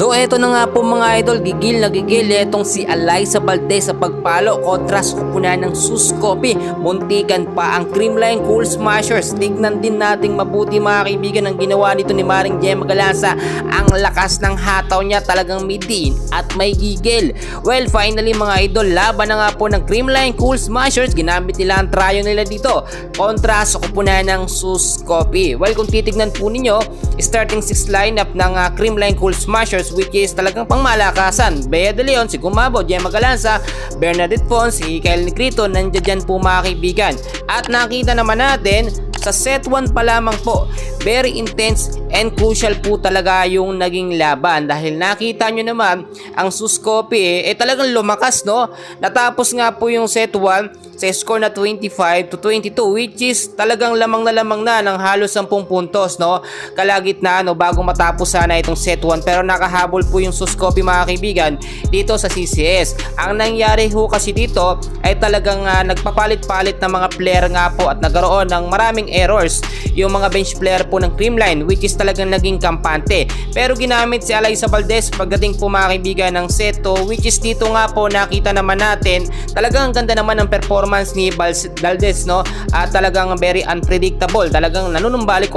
So eto na nga po mga idol, gigil na gigil etong si Alyssa Valdez sa pagpalo kontra sa kupunan ng Sus Coffee. Muntikan pa ang Creamline Cool Smashers. Tignan din nating mabuti mga kaibigan ang ginawa nito ni Maring Gemma Galanza. Ang lakas ng hataw niya, talagang midin at may gigil. Well, finally mga idol, laban na nga po ng Creamline Cool Smashers. Ginamit nila ang tryo nila dito kontra sa kupunan ng Sus Coffee. Well, kung titignan po ninyo, starting 6 lineup ng Creamline Cool Smashers, which is talagang pangmalakasan. Bea de Leon, si Gumabo, Gemma Galanza, Bernadette Fons, si Kyle Negrito, nandiyan dyan po mga kaibigan. At nakita naman natin sa set 1 pa lamang po, very intense and crucial po talaga yung naging laban dahil nakita nyo naman ang Sus Coffee talagang lumakas, no? Natapos nga po yung set 1 sa score na 25-22, which is talagang lamang na ng halos 10 puntos, no? Kalagitnaan, no, bago matapos sana itong set 1, pero nakahabol po yung Sus Coffee mga kaibigan dito sa CCS. Ang nangyari ho kasi dito ay talagang nagpapalit-palit ng mga player nga po at nagkaroon ng maraming errors yung mga bench player po ng Creamline, which is talagang naging kampante. Pero ginamit si Alyssa Valdez pagdating po mga kaibigan ng set 2, which is dito nga po nakita naman natin talagang ang ganda naman ng performance ni Valdez, no? At talagang very unpredictable, talagang nanunumbalik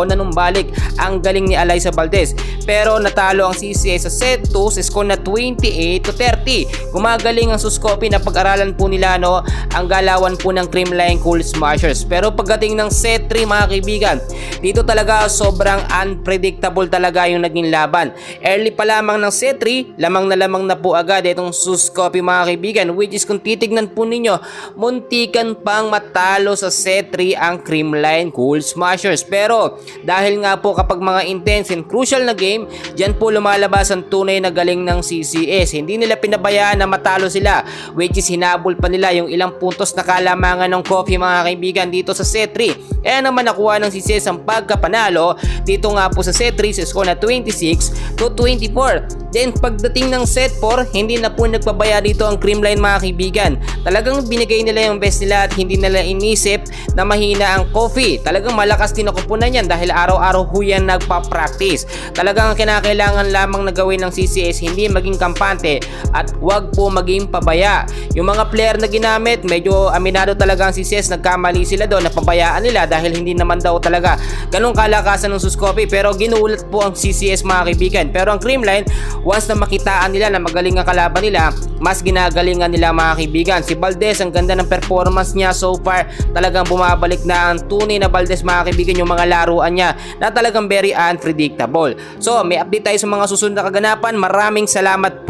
ang galing ni Alyssa Valdez. Pero natalo ang CCS sa set 2 sa score na 28-30. Gumagaling ang Sus Coffee na pag-aralan po nila, no, ang galawan po ng Creamline Cool Smashers. Pero pagdating ng set 3 mga kaibigan, dito talaga sobrang unpredictable talaga yung naging laban. Early pa lamang ng set 3, lamang na po agad itong Sus Coffee mga kaibigan, which is kung titignan po ninyo, muntikan pang matalo sa set 3 ang Creamline Cool Smashers. Pero dahil nga po kapag mga intense and crucial na game, dyan po lumalabas ang tunay na galing ng CCS. Hindi nila pinabayaan na matalo sila, which is hinabol pa nila yung ilang puntos na kalamangan ng Coffee mga kaibigan dito sa set 3. Kaya naman nakuha ng CCS ang pagkapanalo dito nga po sa set 3 sa score na 26-24. Then pagdating ng set 4, hindi na po nagpabaya dito ang Creamline mga kaibigan. Talagang binigay nila yung best nila at hindi nila inisip na mahina ang Coffee. Talagang malakas din ang kupunan yan dahil araw-araw ho yan nagpa-practice. Talagang ang kinakailangan lamang na gawin ng CCS, hindi maging kampante at wag po maging pabaya. Yung mga player na ginamit, medyo aminado talaga ang CCS, nagkamali sila doon, napabayaan nila dahil hindi naman daw talaga ganong kalakasan ng Sus Coffee. Pero ginulat po ang CCS mga kaibigan. Pero ang Creamline, once na makitaan nila na magaling ang kalaban nila, mas ginagalingan nila mga kaibigan. Si Valdez, ang ganda ng performance niya so far. Talagang bumabalik na ang tunay na Valdez mga kaibigan, yung mga laruan niya na talagang very unpredictable. So may update tayo sa mga susunod na kaganapan. Maraming salamat po.